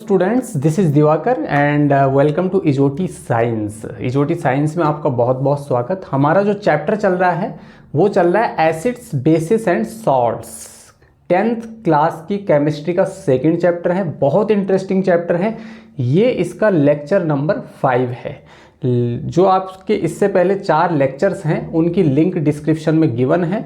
Students, this is Divakar and welcome to इजोटी science. इजोटी science में आपका बहुत बहुत स्वागत। हमारा जो चैप्टर चल रहा है वो चल रहा है acids, basis and salts. 10th class की केमिस्ट्री का सेकंड चैप्टर है, बहुत इंटरेस्टिंग चैप्टर है ये। इसका लेक्चर नंबर 5 है। जो आपके इससे पहले 4 लेक्चर्स हैं उनकी लिंक डिस्क्रिप्शन में गिवन है,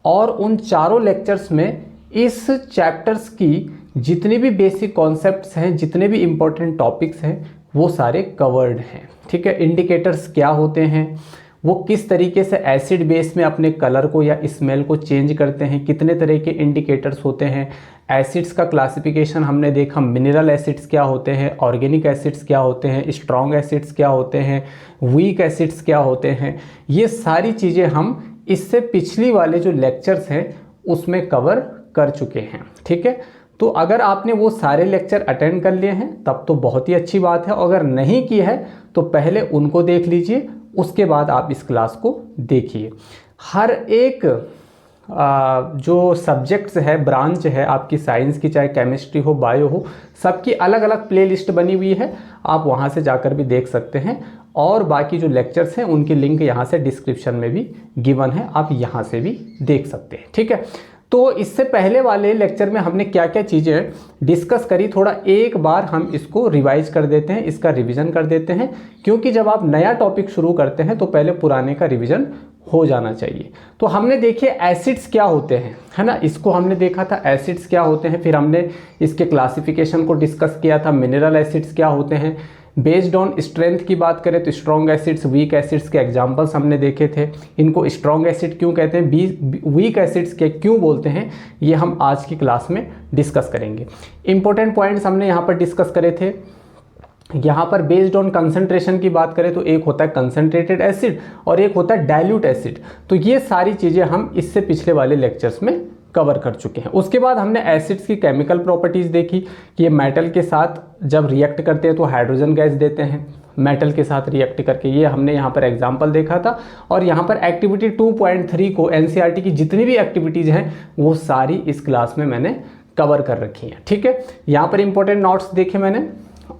और उन चारों लेक्चर्स में इस चैप्टर्स की जितने भी बेसिक कॉन्सेप्ट्स हैं, जितने भी इम्पोर्टेंट टॉपिक्स हैं, वो सारे कवर्ड हैं। ठीक है, इंडिकेटर्स क्या होते हैं, वो किस तरीके से एसिड बेस में अपने कलर को या स्मेल को चेंज करते हैं, कितने तरह के इंडिकेटर्स होते हैं, एसिड्स का क्लासिफिकेशन हमने देखा, मिनरल एसिड्स क्या होते हैं, ऑर्गेनिक एसिड्स क्या होते हैं, स्ट्रॉन्ग एसिड्स क्या होते हैं, वीक एसिड्स क्या होते हैं। ये सारी चीज़ें हम इससे पिछली वाले जो लेक्चर्स हैं उसमें कवर कर चुके हैं। ठीक है, तो अगर आपने वो सारे लेक्चर अटेंड कर लिए हैं तब तो बहुत ही अच्छी बात है, अगर नहीं की है तो पहले उनको देख लीजिए, उसके बाद आप इस क्लास को देखिए। हर एक जो सब्जेक्ट्स है, ब्रांच है आपकी साइंस की, चाहे केमिस्ट्री हो, बायो हो, सबकी अलग अलग प्लेलिस्ट बनी हुई है, आप वहाँ से जाकर भी देख सकते हैं। और बाकी जो लेक्चर्स हैं उनकी लिंक यहाँ से डिस्क्रिप्शन में भी गिवन है, आप यहाँ से भी देख सकते हैं। ठीक है, तो इससे पहले वाले लेक्चर में हमने क्या क्या चीज़ें डिस्कस करी, थोड़ा एक बार हम इसको रिवाइज कर देते हैं, इसका रिवीजन कर देते हैं, क्योंकि जब आप नया टॉपिक शुरू करते हैं तो पहले पुराने का रिवीजन हो जाना चाहिए। तो हमने देखे एसिड्स क्या होते हैं, है ना, इसको हमने देखा था एसिड्स क्या होते हैं, फिर हमने इसके क्लासिफिकेशन को डिस्कस किया था, मिनरल एसिड्स क्या होते हैं, बेस्ड ऑन स्ट्रेंथ की बात करें तो स्ट्रॉन्ग एसिड्स, वीक एसिड्स के एग्जांपल्स हमने देखे थे। इनको स्ट्रॉन्ग एसिड क्यों कहते हैं, वीक एसिड्स के क्यों बोलते हैं, ये हम आज की क्लास में डिस्कस करेंगे। इंपॉर्टेंट पॉइंट्स हमने यहाँ पर डिस्कस करे थे। यहाँ पर बेस्ड ऑन कंसंट्रेशन की बात करें तो एक होता है कंसंट्रेटेड एसिड और एक होता है डाइल्यूट एसिड। तो ये सारी चीज़ें हम इससे पिछले वाले लेक्चर्स में कवर कर चुके हैं। उसके बाद हमने एसिड्स की केमिकल प्रॉपर्टीज़ देखी कि ये मेटल के साथ जब रिएक्ट करते हैं तो हाइड्रोजन गैस देते हैं, मेटल के साथ रिएक्ट करके, ये हमने यहाँ पर एग्जांपल देखा था। और यहाँ पर एक्टिविटी 2.3 को एनसीईआरटी की जितनी भी एक्टिविटीज़ हैं वो सारी इस क्लास में मैंने कवर कर रखी हैं। ठीक है, यहाँ पर इंपॉर्टेंट नोट्स देखे मैंने।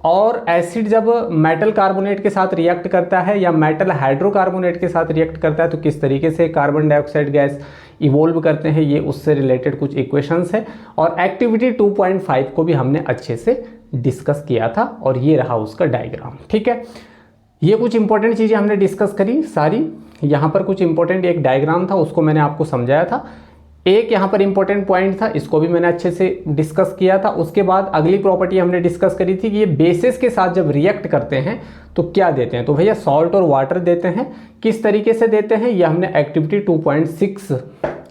और एसिड जब मेटल कार्बोनेट के साथ रिएक्ट करता है या मेटल हाइड्रोकार्बोनेट के साथ रिएक्ट करता है तो किस तरीके से कार्बन डाइऑक्साइड गैस इवोल्व करते हैं, ये उससे रिलेटेड कुछ इक्वेशंस है। और एक्टिविटी 2.5 को भी हमने अच्छे से डिस्कस किया था, और ये रहा उसका डायग्राम। ठीक है, ये कुछ इंपॉर्टेंट चीज़ें हमने डिस्कस करी सारी। यहाँ पर कुछ इंपॉर्टेंट एक डायग्राम था, उसको मैंने आपको समझाया था। एक यहाँ पर इंपॉर्टेंट पॉइंट था, इसको भी मैंने अच्छे से डिस्कस किया था। उसके बाद अगली प्रॉपर्टी हमने डिस्कस करी थी कि ये बेसिस के साथ जब रिएक्ट करते हैं तो क्या देते हैं, तो भैया सॉल्ट और वाटर देते हैं। किस तरीके से देते हैं ये हमने एक्टिविटी 2.6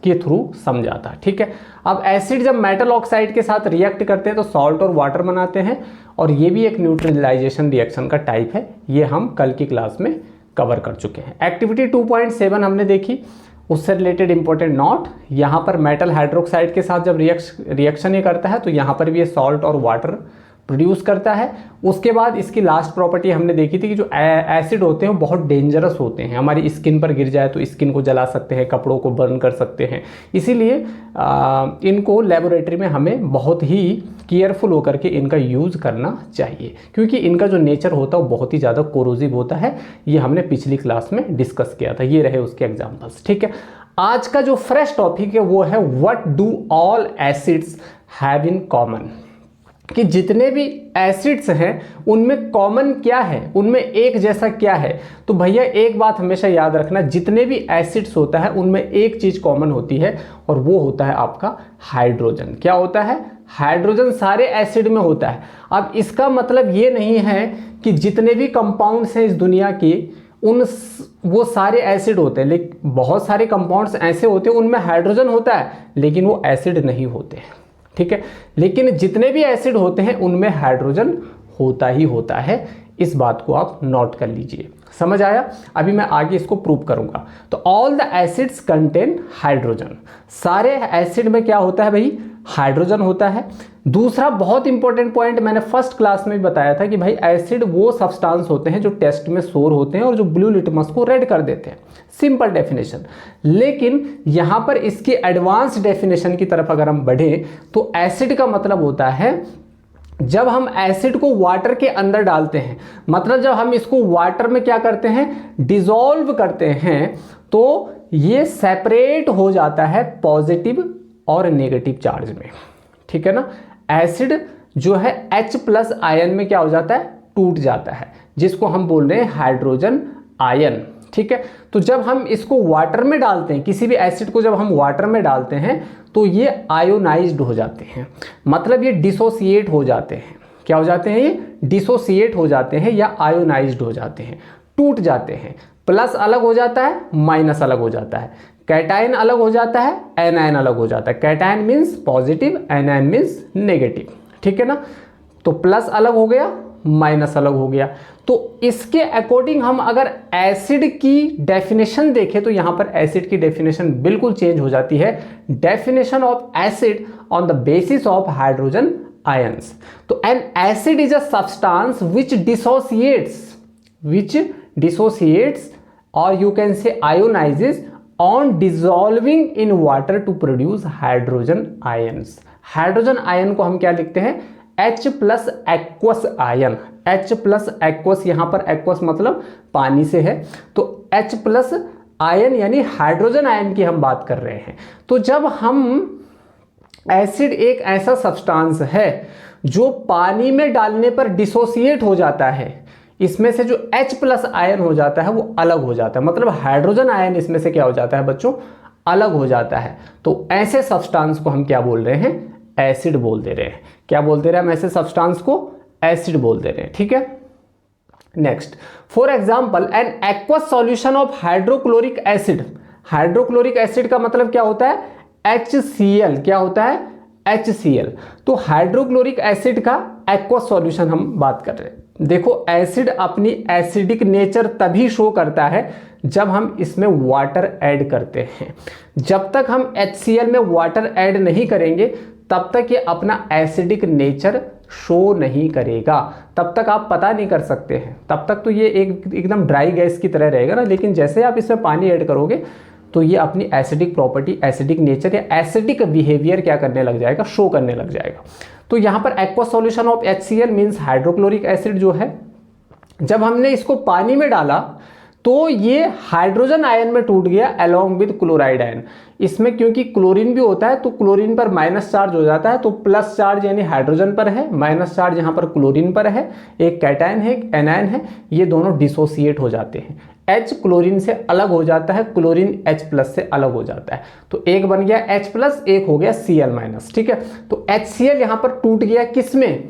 के थ्रू समझा था। ठीक है, अब एसिड जब मेटल ऑक्साइड के साथ रिएक्ट करते हैं तो सॉल्ट और वाटर बनाते हैं, और ये भी एक न्यूट्रलाइजेशन रिएक्शन का टाइप है, ये हम कल की क्लास में कवर कर चुके हैं। एक्टिविटी 2.7 हमने देखी, उससे रिलेटेड इंपॉर्टेंट नोट, यहाँ पर मेटल हाइड्रोक्साइड के साथ जब रिएक्शन ये करता है तो यहाँ पर भी ये सॉल्ट और वाटर प्रोड्यूस करता है। उसके बाद इसकी लास्ट प्रॉपर्टी हमने देखी थी कि जो एसिड होते हैं वो बहुत डेंजरस होते हैं, हमारी स्किन पर गिर जाए तो स्किन को जला सकते हैं, कपड़ों को बर्न कर सकते हैं, इसीलिए इनको लेबोरेटरी में हमें बहुत ही केयरफुल होकर के इनका यूज़ करना चाहिए, क्योंकि इनका जो नेचर होता है वो बहुत ही ज़्यादा कोरोजिव होता है। ये हमने पिछली क्लास में डिस्कस किया था, ये रहे उसके एग्जाम्पल्स। ठीक है, आज का जो फ्रेश टॉपिक है वो है what do all acids have in common, कि जितने भी एसिड्स हैं उनमें कॉमन क्या है, उनमें एक जैसा क्या है। तो भैया एक बात हमेशा याद रखना, जितने भी एसिड्स होता है उनमें एक चीज़ कॉमन होती है, और वो होता है आपका हाइड्रोजन। क्या होता है, हाइड्रोजन सारे एसिड में होता है। अब इसका मतलब ये नहीं है कि जितने भी कंपाउंड्स हैं इस दुनिया के वो सारे एसिड होते हैं, लेकिन बहुत सारे कंपाउंड्स ऐसे होते हैं उनमें हाइड्रोजन होता है लेकिन वो एसिड नहीं होते हैं। ठीक है, लेकिन जितने भी एसिड होते हैं उनमें हाइड्रोजन होता ही होता है, इस बात को आप नोट कर लीजिए। समझ आया? अभी मैं आगे इसको प्रूव करूंगा। तो all the acids contain hydrogen, सारे एसिड में क्या होता है भाई, हाइड्रोजन होता है। दूसरा बहुत इंपॉर्टेंट पॉइंट मैंने फर्स्ट क्लास में भी बताया था कि भाई एसिड वो सब्सटेंस होते हैं जो टेस्ट में शोर होते हैं और जो ब्लू लिटमस को रेड कर देते हैं, सिंपल डेफिनेशन। लेकिन यहाँ पर इसकी एडवांस डेफिनेशन की तरफ अगर हम बढ़े तो एसिड का मतलब होता है जब हम एसिड को वाटर के अंदर डालते हैं, मतलब जब हम इसको वाटर में क्या करते हैं, डिसॉल्व करते हैं, तो ये सेपरेट हो जाता है पॉजिटिव और नेगेटिव चार्ज में, ठीक है ना। एसिड जो है H+ आयन में क्या हो जाता है, टूट जाता है, जिसको हम बोल रहे हैं हाइड्रोजन आयन, ठीक है। तो जब हम इसको वाटर में डालते हैं, किसी भी एसिड को जब हम वाटर में डालते हैं तो ये आयोनाइज्ड हो जाते हैं, मतलब ये डिसोसिएट हो जाते हैं। क्या हो जाते हैं, ये डिसोसिएट हो जाते हैं या आयोनाइज्ड हो जाते हैं, टूट जाते हैं। प्लस अलग हो जाता है, माइनस अलग हो जाता है, कैटायन अलग हो जाता है, एनायन अलग हो जाता है। Cation means positive, anion means negative, ठीक है ना। तो प्लस अलग हो गया, माइनस अलग हो गया। तो इसके अकॉर्डिंग हम अगर एसिड की डेफिनेशन देखें तो यहां पर एसिड की डेफिनेशन बिल्कुल चेंज हो जाती है। Definition of acid on the basis of hydrogen ions. तो an acid is a substance which dissociates और you can say ionises on dissolving in water to produce hydrogen ions. Hydrogen ion को हम क्या लिखते हैं, H+ aqueous ion. H+ aqueous, यहां पर aqueous मतलब पानी से है, तो H+ आयन यानी हाइड्रोजन आयन की हम बात कर रहे हैं। तो जब हम एसिड एक ऐसा सब्सटेंस है जो पानी में डालने पर डिसोसिएट हो जाता है, इसमें से जो H+ आयन हो जाता है वो अलग हो जाता है, मतलब हाइड्रोजन आयन इसमें से क्या हो जाता है बच्चों, अलग हो जाता है। तो ऐसे सब्सटेंस को हम क्या बोल रहे हैं, एसिड बोल दे रहे हैं। क्या बोल दे रहे हैं हम ऐसे सब्सटेंस को, एसिड बोल दे रहे हैं, ठीक है। Next, for example an aqueous solution of hydrochloric acid. Hydrochloric acid का मतलब क्या होता है, HCl। क्या होता है, HCl। तो हाइड्रोक्लोरिक एसिड का एक्वस सॉल्यूशन हम बात कर रहे हैं। देखो, एसिड अपनी एसिडिक नेचर तभी शो करता है जब हम इसमें वाटर ऐड करते हैं। जब तक हम HCl में वाटर ऐड नहीं करेंगे तब तक ये अपना एसिडिक नेचर शो नहीं करेगा, तब तक आप पता नहीं कर सकते हैं, तब तक तो ये एकदम ड्राई गैस की तरह रहेगा ना। लेकिन जैसे आप इसमें पानी ऐड करोगे तो ये अपनी एसिडिक प्रॉपर्टी, एसिडिक नेचर या एसिडिक बिहेवियर क्या करने लग जाएगा, शो करने लग जाएगा। तो यहाँ पर aqueous solution of HCl means hydrochloric acid जो है, जब हमने इसको पानी में डाला तो ये हाइड्रोजन आयन में टूट गया अलोंग विद क्लोराइड आयन। इसमें क्योंकि क्लोरीन भी होता है तो क्लोरीन पर माइनस चार्ज हो जाता है, तो प्लस चार्ज यानी हाइड्रोजन पर है, माइनस चार्ज यहाँ पर क्लोरीन पर है। एक कैटायन है, एक एनायन है, ये दोनों डिसोसिएट हो जाते हैं। H क्लोरीन से अलग हो जाता है, क्लोरीन H+ से अलग हो जाता है, तो एक बन गया H+, एक हो गया Cl-, ठीक है। तो HCl यहाँ पर टूट गया किसमें,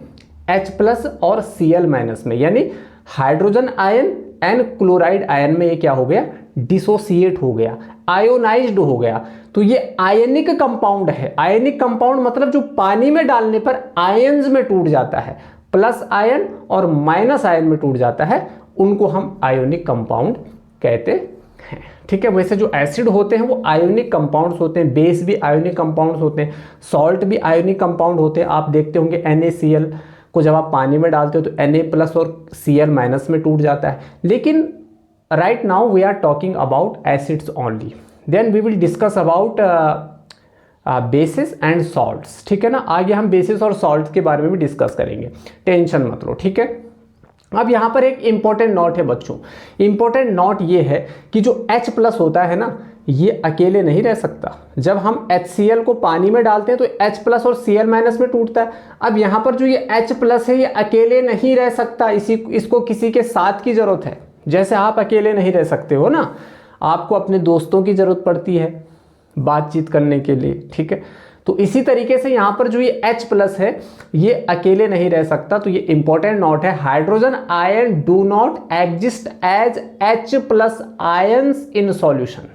H+ और Cl- में, यानी hydrogen ion and chloride ion में ये क्या हो गया, डिसोसिएट हो गया, आयोनाइज्ड हो गया। तो ये आयनिक कंपाउंड है। आयनिक कंपाउंड मतलब जो पानी में डालने पर आयंस में टूट जाता है, प्लस आयन और माइनस आयन में टूट जाता है, उनको हम आयोनिक कंपाउंड कहते हैं, ठीक है। वैसे जो एसिड होते हैं वो आयोनिक कंपाउंड्स होते हैं, बेस भी आयोनिक कंपाउंड्स होते हैं, सॉल्ट भी आयोनिक कंपाउंड होते हैं। आप देखते होंगे NaCl को जब आप पानी में डालते हो तो Na+ और Cl- में टूट जाता है। लेकिन right now we are talking about acids only, then we will discuss about bases and salts, ठीक है ना। आगे हम बेसिस और सॉल्ट के बारे में भी डिस्कस करेंगे, टेंशन मत लो, ठीक है। अब यहाँ पर एक इंपॉर्टेंट नोट है बच्चों, इंपॉर्टेंट नोट ये है कि जो H+ होता है ना, ये अकेले नहीं रह सकता। जब हम HCl को पानी में डालते हैं तो H+ और Cl- में टूटता है। अब यहाँ पर जो ये H+ है ये अकेले नहीं रह सकता, इसको किसी के साथ की जरूरत है। जैसे आप अकेले नहीं रह सकते हो ना, आपको अपने दोस्तों की जरूरत पड़ती है बातचीत करने के लिए, ठीक है। तो इसी तरीके से यहाँ पर जो ये H+ है ये अकेले नहीं रह सकता। तो ये इंपॉर्टेंट नोट है, hydrogen ion do not exist as H+ ions in solution.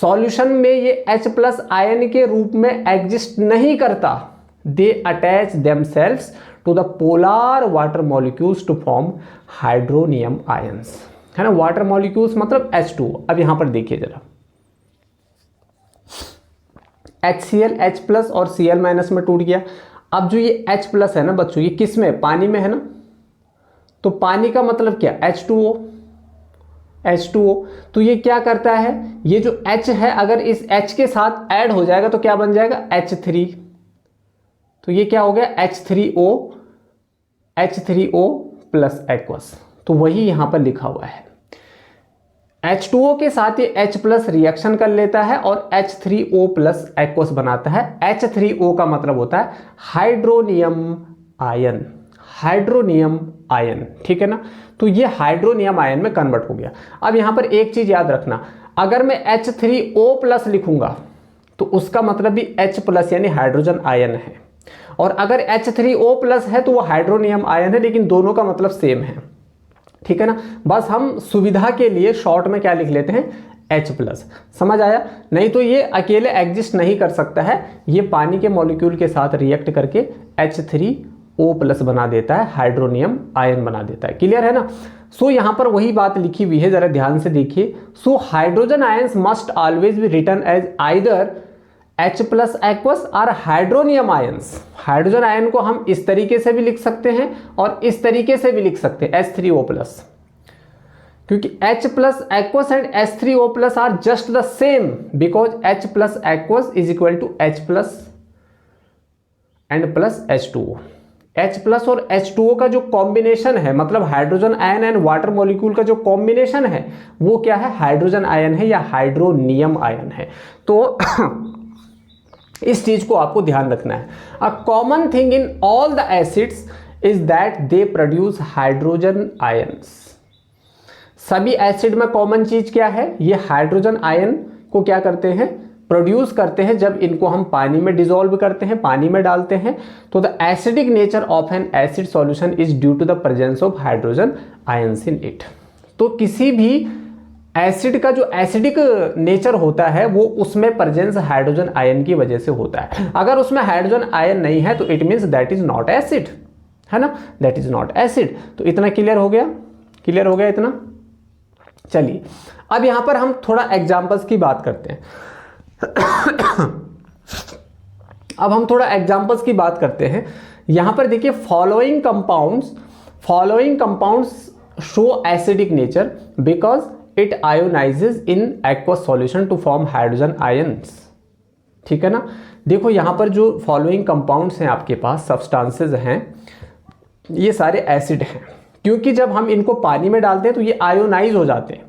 Solution में ये H+ आयन के रूप में एग्जिस्ट नहीं करता। They attach themselves to the polar water molecules to form hydronium ions, है ना। वाटर मॉलिक्यूल्स मतलब H2O। अब यहां पर देखिए जरा, HCl H+ और Cl- में टूट गया। अब जो ये H+ है ना बच्चों, ये किस में, पानी में है ना। तो पानी का मतलब क्या, H2O। तो ये क्या करता है, ये जो H है अगर इस H के साथ ऐड हो जाएगा तो क्या बन जाएगा, H3। तो ये क्या हो गया, H3O H3O प्लस एक्वस, तो वही यहाँ पर लिखा हुआ है। H2O के साथ ये H प्लस रिएक्शन कर लेता है और H3O प्लस एक्वस बनाता है। H3O का मतलब होता है हाइड्रोनियम आयन, हाइड्रोनियम आयन, ठीक है ना। तो ये हाइड्रोनियम आयन में कन्वर्ट हो गया। अब यहाँ पर एक चीज याद रखना, अगर मैं H3O प्लस लिखूंगा तो उसका मतलब भी H प्लस यानी हाइड्रोजन आयन है, और अगर H3O प्लस है तो वो हाइड्रोनियम आयन है, लेकिन दोनों का मतलब सेम है, ठीक है ना। बस हम सुविधा के लिए शॉर्ट में क्या लिख लेते हैं, H प्लस, समझ आया। नहीं तो ये अकेले एग्जिस्ट नहीं कर सकता है, ये पानी के मॉलिक्यूल के साथ रिएक्ट करके H3O प्लस बना देता है, हाइड्रोनियम आयन बना देता है। क्लियर है ना। सो यहाँ पर वही बात लिखी हुई है, जरा ध्यान से देखिए। So hydrogen ions must always be written as either H plus aqueous और हाइड्रोनियम आयंस। हाइड्रोजन आयन को हम इस तरीके से भी लिख सकते हैं और इस तरीके से भी लिख सकते हैं, H3O प्लस, क्योंकि H plus aqueous and H3O plus are just the same, because H plus aqueous is equal to H plus and plus H2O। H plus और H2O का जो कॉम्बिनेशन है, मतलब hydrogen ion and water molecule का जो combination है, वो क्या है, हाइड्रोजन आयन है या हाइड्रोनियम आयन है। तो इस चीज को आपको ध्यान रखना है। A common thing in all the acids is that they produce hydrogen ions. सभी एसिड में कॉमन चीज क्या है, ये हाइड्रोजन आयन को क्या करते हैं, प्रोड्यूस करते हैं। जब इनको हम पानी में डिसॉल्व करते हैं, पानी में डालते हैं, तो the acidic nature of an acid solution is due to the presence of hydrogen ions in it. तो किसी भी एसिड का जो एसिडिक नेचर होता है वो उसमें प्रेजेंस हाइड्रोजन आयन की वजह से होता है। अगर उसमें हाइड्रोजन आयन नहीं है तो it means that is not acid, है ना, दैट इज नॉट एसिड। तो इतना क्लियर हो गया, क्लियर हो गया इतना। चलिए अब यहां पर हम थोड़ा एग्जांपल्स की बात करते हैं। अब हम थोड़ा एग्जांपल्स की बात करते हैं। यहां पर देखिए, following compounds show acidic nature because it ionises in aqueous solution to form hydrogen ions, ठीक है ना। देखो यहां पर जो फॉलोइंग कंपाउंड्स हैं आपके पास, सब्सटेंसेस हैं, ये सारे एसिड हैं, क्योंकि जब हम इनको पानी में डालते हैं तो ये आयोनाइज हो जाते हैं,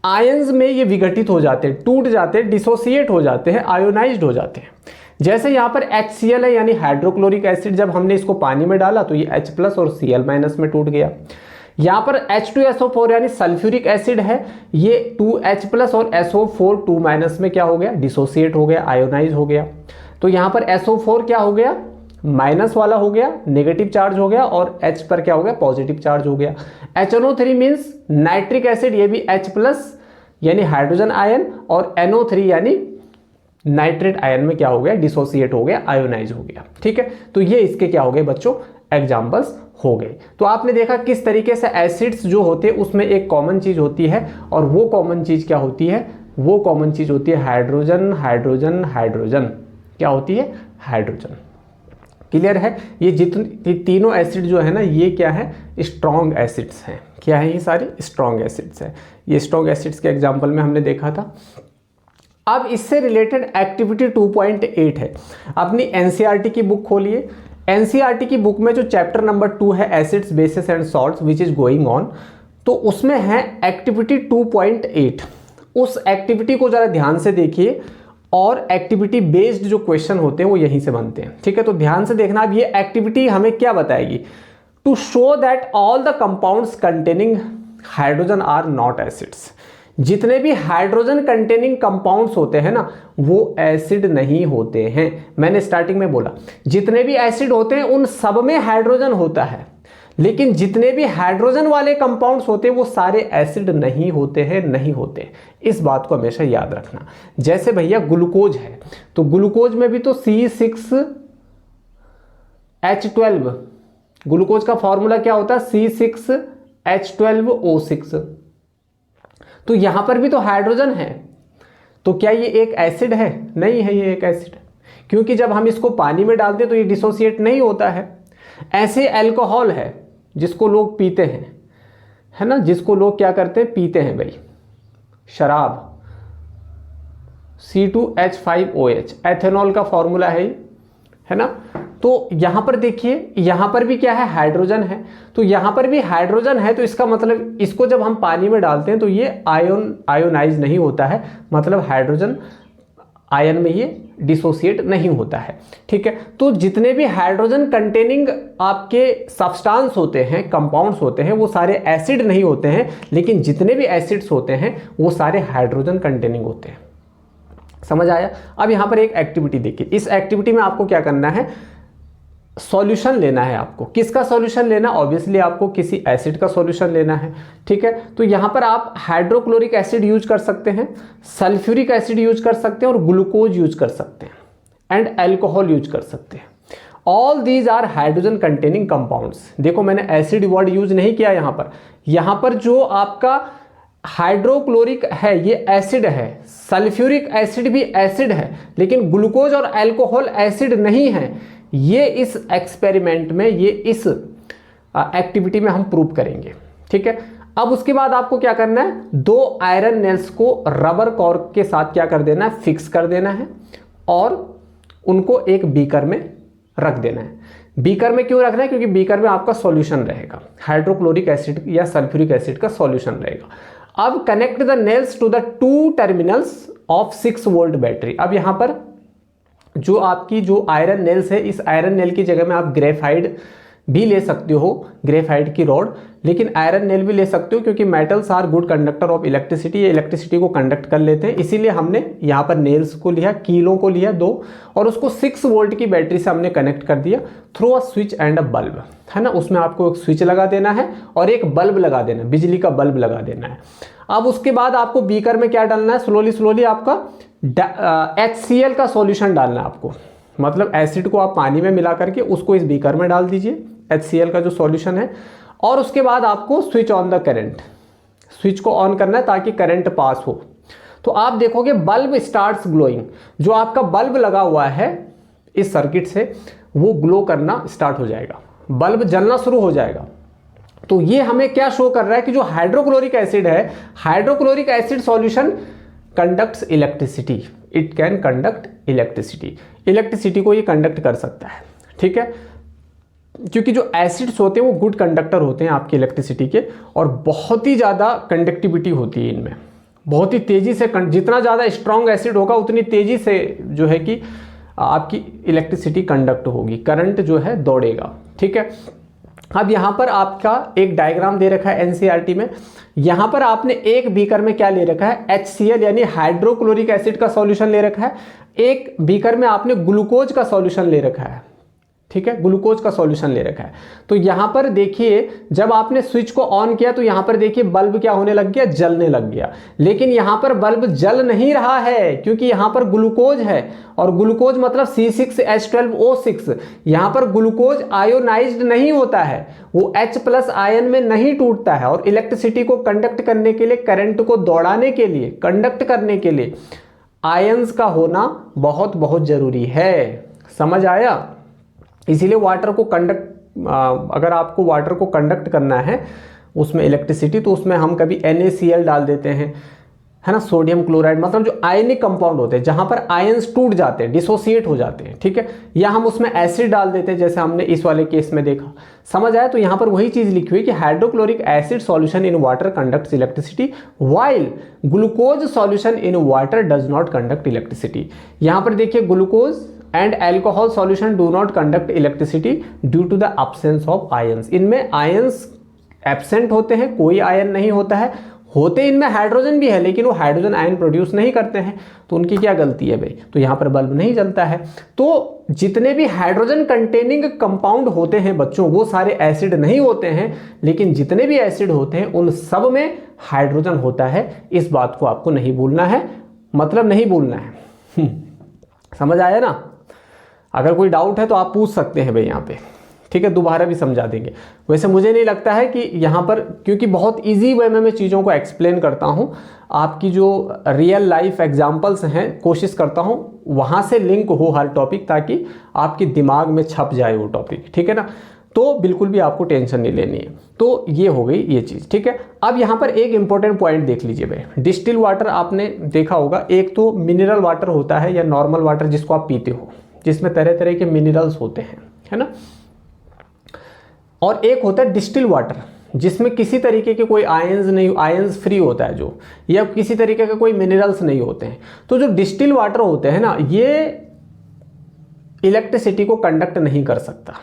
आयंस में ये विघटित हो जाते हैं, टूट जाते हैं, डिसोसिएट हो जाते हैं, आयोनाइज्ड हो जाते हैं। जैसे यहाँ पर HCl है यानी हाइड्रोक्लोरिक एसिड, जब हमने इसको पानी में डाला तो ये H प्लस और Cl माइनस में टूट गया। यहाँ पर H2SO4 यानी सल्फ्यूरिक एसिड है, ये 2H प्लस और SO4 2 माइनस में क्या हो गया, डिसोसिएट हो गया, आयोनाइज हो गया। तो यहाँ पर SO4 क्या हो गया, माइनस वाला हो गया, नेगेटिव चार्ज हो गया, और H पर क्या हो गया, पॉजिटिव चार्ज हो गया। HNO3 मीन्स नाइट्रिक एसिड, ये भी H प्लस यानी हाइड्रोजन आयन, और NO3 यानी नाइट्रेट आयन में क्या हो गया, डिसोसिएट हो गया, आयोनाइज हो गया, ठीक है। तो ये इसके क्या हो गए बच्चों, एग्जाम्पल्स हो गए। तो आपने देखा किस तरीके से एसिड्स जो होते हैं उसमें एक कॉमन चीज होती है, और वो कॉमन चीज क्या होती है, वो कॉमन चीज होती है हाइड्रोजन, हाइड्रोजन, हाइड्रोजन। क्या होती है, हाइड्रोजन। क्लियर है। ये जितने तीनों एसिड जो है ना, ये क्या है, स्ट्रॉन्ग एसिड्स हैं। क्या है, ये सारे स्ट्रॉन्ग एसिड्स हैं। ये स्ट्रॉन्ग एसिड्स के एग्जाम्पल में हमने देखा था। अब इससे रिलेटेड एक्टिविटी 2.8 है। अपनी एनसीईआरटी की बुक खोलिए। एनसीईआरटी की बुक में जो चैप्टर नंबर 2 है, acids bases and salts which is going on, तो उसमें है एक्टिविटी 2.8। उस एक्टिविटी को जरा ध्यान से देखिए, और एक्टिविटी बेस्ड जो क्वेश्चन होते हैं वो यहीं से बनते हैं, ठीक है। तो ध्यान से देखना। अब ये एक्टिविटी हमें क्या बताएगी, to show that all the compounds containing hydrogen are not acids. जितने भी हाइड्रोजन कंटेनिंग कंपाउंड्स होते हैं ना, वो एसिड नहीं होते हैं। मैंने स्टार्टिंग में बोला जितने भी एसिड होते हैं उन सब में हाइड्रोजन होता है, लेकिन जितने भी हाइड्रोजन वाले कंपाउंड्स होते हैं वो सारे एसिड नहीं होते हैं, नहीं होते। इस बात को हमेशा याद रखना। जैसे भैया ग्लूकोज है, तो ग्लूकोज में भी तो C6H12, ग्लूकोज का फॉर्मूला क्या होता है, C6H12O6। तो यहां पर भी तो हाइड्रोजन है, तो क्या ये एक एसिड है, नहीं है ये एक एसिड, क्योंकि जब हम इसको पानी में डालते हैं तो ये डिसोसिएट नहीं होता है। ऐसे अल्कोहल है जिसको लोग पीते हैं, है ना, जिसको लोग क्या करते हैं, पीते हैं भाई, शराब, C2H5OH, एथेनॉल का फॉर्मूला है ना। तो यहाँ पर देखिए, यहाँ पर भी क्या है, हाइड्रोजन है, तो यहाँ पर भी हाइड्रोजन है, तो इसका मतलब इसको जब हम पानी में डालते हैं तो ये आयोनाइज नहीं होता है, मतलब हाइड्रोजन आयन में ये डिसोसिएट नहीं होता है। ठीक है, तो जितने भी हाइड्रोजन कंटेनिंग आपके सब्सटेंस होते हैं, कंपाउंड्स होते हैं, वो सारे एसिड नहीं होते हैं, लेकिन जितने भी एसिड्स होते हैं वो सारे हाइड्रोजन कंटेनिंग होते हैं। समझ आया? अब यहाँ पर एक एक्टिविटी देखिए, इस एक्टिविटी में आपको क्या करना है, सॉल्यूशन लेना है। आपको किसका सॉल्यूशन लेना? ऑब्वियसली आपको किसी एसिड का सॉल्यूशन लेना है। ठीक है, तो यहाँ पर आप हाइड्रोक्लोरिक एसिड यूज कर सकते हैं, सल्फ्यूरिक एसिड यूज कर सकते हैं, और ग्लूकोज यूज कर सकते हैं, एंड अल्कोहल यूज कर सकते हैं। All these are hydrogen containing compounds. देखो मैंने एसिड वर्ड यूज नहीं किया यहाँ पर जो आपका हाइड्रोक्लोरिक है ये एसिड है, सल्फ्यूरिक एसिड भी एसिड है, लेकिन ग्लूकोज और अल्कोहल एसिड नहीं है। ये इस एक्सपेरिमेंट में, ये इस एक्टिविटी में हम प्रूव करेंगे। ठीक है, अब उसके बाद आपको क्या करना है, 2 आयरन नेल्स को रबर कॉर्क के साथ क्या कर देना है, फिक्स कर देना है, और उनको एक बीकर में रख देना है। बीकर में क्यों रखना है? क्योंकि बीकर में आपका सॉल्यूशन रहेगा, हाइड्रोक्लोरिक एसिड या सल्फ्यूरिक एसिड का सॉल्यूशन रहेगा। अब connect the nails to the 2 terminals of 6 volt battery. अब यहां पर जो आपकी जो आयरन नेल्स है, इस आयरन नेल की जगह में आप ग्रेफाइट भी ले सकते हो, ग्रेफाइट की रॉड, लेकिन आयरन नेल भी ले सकते हो, क्योंकि metals are good conductor of electricity, ये इलेक्ट्रिसिटी को कंडक्ट कर लेते हैं। इसीलिए हमने यहाँ पर नेल्स को लिया, कीलों को लिया 2, और उसको 6 वोल्ट की बैटरी से हमने कनेक्ट कर दिया through a switch and a bulb, है ना। उसमें आपको एक स्विच लगा देना है और एक बल्ब लगा देना है, बिजली का बल्ब लगा देना है। अब उसके बाद आपको बीकर में क्या डालना है, स्लोली आपका HCl का सॉल्यूशन डालना है आपको, मतलब एसिड को आप पानी में मिला करके उसको इस बीकर में डाल दीजिए, HCl का जो सॉल्यूशन है, और उसके बाद आपको switch on the current, switch को ऑन करना है ताकि करंट पास हो। तो आप देखोगे बल्ब स्टार्ट्स ग्लोइंग, जो आपका बल्ब लगा हुआ है इस सर्किट से वो ग्लो करना स्टार्ट हो जाएगा, बल्ब जलना शुरू हो जाएगा। तो ये हमें क्या शो कर रहा है कि जो हाइड्रोक्लोरिक एसिड है, hydrochloric acid solution conducts electricity, it can conduct electricity, electricity को ये कंडक्ट कर सकता है। ठीक है, क्योंकि जो एसिड्स होते हैं वो गुड कंडक्टर होते हैं आपकी इलेक्ट्रिसिटी के, और बहुत ही ज़्यादा कंडक्टिविटी होती है इनमें, बहुत ही तेज़ी से, जितना ज़्यादा स्ट्रॉन्ग एसिड होगा उतनी तेज़ी से जो है कि आपकी इलेक्ट्रिसिटी कंडक्ट होगी, करंट जो है दौड़ेगा। ठीक है, अब यहाँ पर आपका एक डायग्राम दे रखा है एनसीईआरटी में, यहाँ पर आपने एक बीकर में क्या ले रखा है, HCl यानी हाइड्रोक्लोरिक एसिड का सॉल्यूशन ले रखा है, एक बीकर में आपने ग्लूकोज का सॉल्यूशन ले रखा है। ठीक है, ग्लूकोज का सॉल्यूशन ले रखा है। तो यहाँ पर देखिए जब आपने स्विच को ऑन किया तो यहाँ पर देखिए बल्ब क्या होने लग गया, जलने लग गया, लेकिन यहाँ पर बल्ब जल नहीं रहा है क्योंकि यहाँ पर ग्लूकोज है, और ग्लूकोज मतलब C6H12O6। यहाँ पर ग्लूकोज आयोनाइज्ड नहीं होता है, वो H+ आयन में नहीं टूटता है, और इलेक्ट्रिसिटी को कंडक्ट करने के लिए, करंट को दौड़ाने के लिए, कंडक्ट करने के लिए आयंस का होना बहुत बहुत जरूरी है। समझ आया? इसीलिए वाटर को कंडक्ट, अगर आपको वाटर को कंडक्ट करना है उसमें इलेक्ट्रिसिटी, तो उसमें हम कभी NaCl डाल देते हैं, है ना, सोडियम क्लोराइड, मतलब जो आयनिक कंपाउंड होते हैं जहां पर आयंस टूट जाते हैं, डिसोसिएट हो जाते हैं। ठीक है, या हम उसमें एसिड डाल देते हैं जैसे हमने इस वाले केस में देखा। समझ आया? तो यहाँ पर वही चीज लिखी हुई कि hydrochloric acid solution in water conducts electricity while glucose solution in water does not conduct electricity. यहाँ पर देखिए glucose and alcohol solution do not conduct electricity due to the absence of ions. इनमें आयंस एब्सेंट होते हैं, कोई ion नहीं होता है, होते इनमें हाइड्रोजन भी है लेकिन वो हाइड्रोजन आयन प्रोड्यूस नहीं करते हैं, तो उनकी क्या गलती है भाई, तो यहाँ पर बल्ब नहीं जलता है। तो जितने भी हाइड्रोजन कंटेनिंग कंपाउंड होते हैं बच्चों, वो सारे एसिड नहीं होते हैं, लेकिन जितने भी एसिड होते हैं उन सब में हाइड्रोजन होता है। इस बात को आपको नहीं भूलना है, मतलब नहीं भूलना है। समझ आया ना? अगर कोई डाउट है तो आप पूछ सकते हैं भाई यहाँ पे, ठीक है, दोबारा भी समझा देंगे। वैसे मुझे नहीं लगता है कि यहाँ पर, क्योंकि बहुत इजी वे में मैं चीज़ों को एक्सप्लेन करता हूँ, आपकी जो रियल लाइफ एग्जांपल्स हैं कोशिश करता हूँ वहाँ से लिंक हो हर टॉपिक, ताकि आपके दिमाग में छप जाए वो टॉपिक। ठीक है ना? तो बिल्कुल भी आपको टेंशन नहीं लेनी है। तो ये हो गई ये चीज़। ठीक है, अब यहाँ पर एक इंपॉर्टेंट पॉइंट देख लीजिए भाई। डिस्टिल वाटर आपने देखा होगा, एक तो मिनरल वाटर होता है या नॉर्मल वाटर जिसको आप पीते हो, जिसमें तरह तरह के मिनरल्स होते हैं, है ना। और एक होता है डिस्टिल वाटर, जिसमें किसी तरीके के कोई आयंस नहीं, आयंस फ्री होता है जो, या किसी तरीके के कोई मिनरल्स नहीं होते हैं। तो जो डिस्टिल वाटर होते हैं ना, ये इलेक्ट्रिसिटी को कंडक्ट नहीं कर सकता।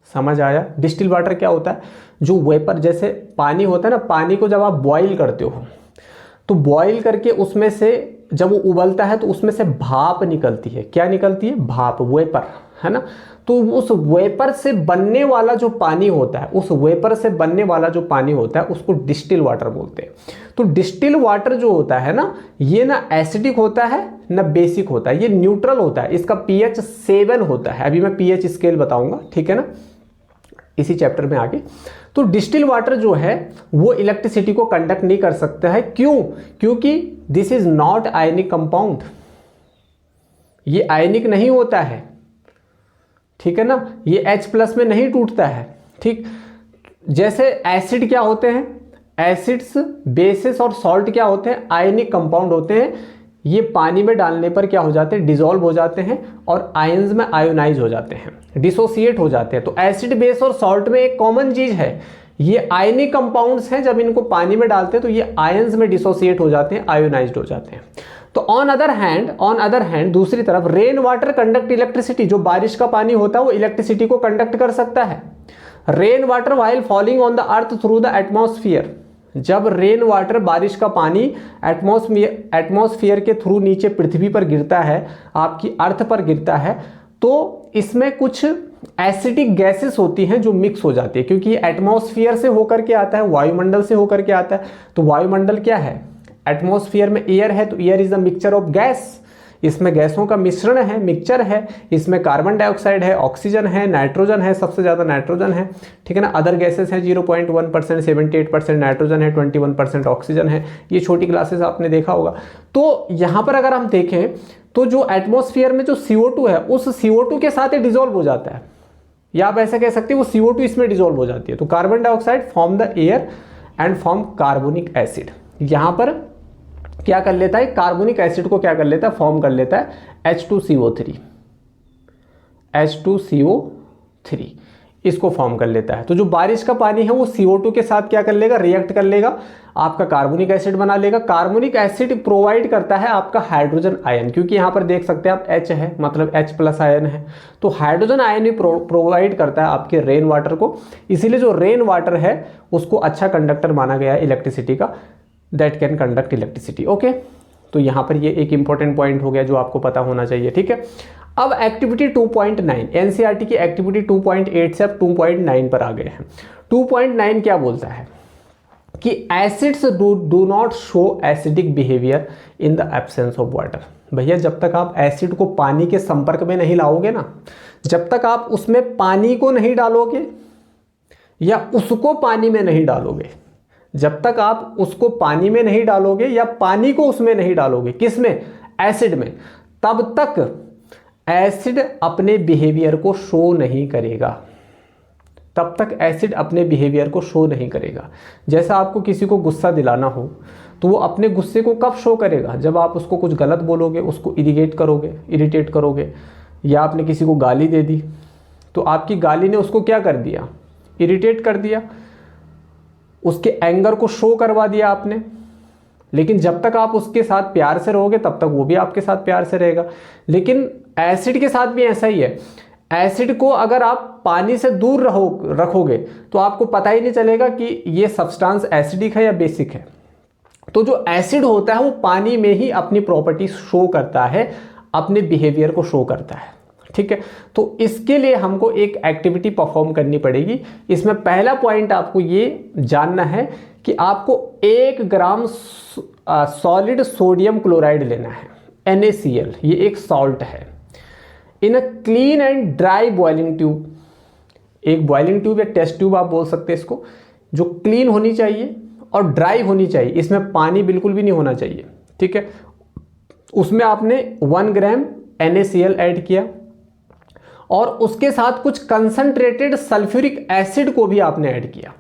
समझ आया? डिस्टिल वाटर क्या होता है? जो वेपर, जैसे पानी होता है ना, पानी को जब आप बॉईल करते हो तो बॉईल करके उसमें से जब वो उबलता है तो उसमें से भाप निकलती है। क्या निकलती है? भाप, वेपर, है ना। तो उस वेपर से बनने वाला जो पानी होता है, उस वेपर से बनने वाला जो पानी होता है उसको डिस्टिल वाटर बोलते हैं। तो डिस्टिल वाटर जो होता है ना, ये ना एसिडिक होता है ना बेसिक होता है, ये न्यूट्रल होता है। इसका pH 7 होता है। अभी मैं pH स्केल बताऊंगा, ठीक है ना, इसी चैप्टर में आगे। तो डिस्टिल वाटर जो है वो इलेक्ट्रिसिटी को कंडक्ट नहीं कर सकता है। क्यों? क्योंकि this is not ionic compound, ये आयनिक नहीं होता है, ठीक है ना, ये H+ में नहीं टूटता है। ठीक, जैसे एसिड क्या होते हैं, एसिड्स, बेसिस और सॉल्ट क्या होते हैं, आयनिक कंपाउंड होते हैं। ये पानी में डालने पर क्या हो जाते हैं, डिसॉल्व हो जाते हैं और आयंस में आयोनाइज हो जाते हैं, डिसोसिएट हो जाते हैं। तो एसिड, बेस और सॉल्ट में एक कॉमन चीज है, ये आयनिक कंपाउंड्स हैं। जब इनको पानी में डालते हैं तो ये आयंस में डिसोसिएट हो जाते हैं, आयोनाइज्ड हो जाते हैं। तो ऑन अदर हैंड दूसरी तरफ रेन वाटर कंडक्ट इलेक्ट्रिसिटी, जो बारिश का पानी होता है वो इलेक्ट्रिसिटी को कंडक्ट कर सकता है। Rain water while falling on the earth through the atmosphere, जब रेन वाटर, बारिश का पानी एटमॉस्फेयर के थ्रू नीचे पृथ्वी पर गिरता है, आपकी अर्थ पर गिरता है, तो इसमें कुछ एसिडिक गैसेस होती हैं जो मिक्स हो जाती है, क्योंकि ये एटमॉस्फेयर से होकर के आता है, वायुमंडल से होकर के आता है। तो वायुमंडल क्या है, एटमॉस्फेयर में एयर है, तो air is the mixture of gas, इसमें गैसों का मिश्रण है, मिक्सचर है। इसमें कार्बन डाइऑक्साइड है, ऑक्सीजन है, नाइट्रोजन है, सबसे ज़्यादा नाइट्रोजन है, ठीक है ना। अदर गैसेस हैं 0.1%, 78% नाइट्रोजन है, 21% ऑक्सीजन है। ये छोटी क्लासेस आपने देखा होगा। तो यहाँ पर अगर हम देखें तो जो एटमॉस्फेयर में जो CO2 है, उस CO2 के साथ ये डिजोल्व हो जाता है, या आप ऐसा कह सकते हैं वो CO2 इसमें डिजोल्व हो जाती है। तो carbon dioxide form the air and form carbonic acid. यहाँ पर क्या कर लेता है, कार्बोनिक एसिड को क्या कर लेता है, फॉर्म कर लेता है H2CO3, H2CO3 इसको फॉर्म कर लेता है। तो जो बारिश का पानी है वो CO2 के साथ क्या कर लेगा, रिएक्ट कर लेगा, आपका कार्बोनिक एसिड बना लेगा। कार्बोनिक एसिड प्रोवाइड करता है आपका हाइड्रोजन आयन, क्योंकि यहाँ पर देख सकते हैं आप H है, मतलब H+ आयन है। तो हाइड्रोजन आयन भी प्रोवाइड करता है आपके रेन वाटर को। इसीलिए जो रेन वाटर है उसको अच्छा कंडक्टर माना गया है इलेक्ट्रिसिटी का, that can conduct electricity. Okay, तो यहाँ पर ये एक इंपॉर्टेंट पॉइंट हो गया जो आपको पता होना चाहिए, ठीक है। अब एक्टिविटी 2.9, एनसीईआरटी की एक्टिविटी 2.8 से अब 2.9 पर आ गए हैं। 2.9 क्या बोलता है कि acids do not show acidic behaviour in the absence of water. भैया जब तक आप एसिड को पानी के संपर्क में नहीं लाओगे ना, जब तक आप उसमें पानी को नहीं डालोगे या उसको पानी में नहीं डालोगे, जब तक आप उसको पानी में नहीं डालोगे या पानी को उसमें नहीं डालोगे, किसमें, एसिड में, तब तक एसिड अपने बिहेवियर को शो नहीं करेगा, तब तक एसिड अपने बिहेवियर को शो नहीं करेगा। जैसा आपको किसी को गुस्सा दिलाना हो तो वो अपने गुस्से को कब शो करेगा, जब आप उसको कुछ गलत बोलोगे, उसको इरिटेट करोगे, या आपने किसी को गाली दे दी तो आपकी गाली ने उसको क्या कर दिया, इरिटेट कर दिया, उसके एंगर को शो करवा दिया आपने। लेकिन जब तक आप उसके साथ प्यार से रहोगे तब तक वो भी आपके साथ प्यार से रहेगा। लेकिन एसिड के साथ भी ऐसा ही है, एसिड को अगर आप पानी से दूर रखोगे तो आपको पता ही नहीं चलेगा कि ये सब्सटेंस एसिडिक है या बेसिक है। तो जो एसिड होता है वो पानी में ही अपनी प्रॉपर्टी शो करता है, अपने बिहेवियर को शो करता है, ठीक है। तो इसके लिए हमको एक एक्टिविटी परफॉर्म करनी पड़ेगी। इसमें पहला पॉइंट आपको ये जानना है कि आपको 1 ग्राम सॉलिड सोडियम क्लोराइड लेना है, NaCl, ये एक सॉल्ट है, in a clean and dry boiling tube. एक बॉइलिंग ट्यूब या टेस्ट ट्यूब आप बोल सकते हैं इसको, जो क्लीन होनी चाहिए और ड्राई होनी चाहिए, इसमें पानी बिल्कुल भी नहीं होना चाहिए, ठीक है। उसमें आपने 1 ग्राम NaCl ऐड किया और उसके साथ कुछ कंसंट्रेटेड सल्फ्यूरिक एसिड को भी आपने ऐड किया,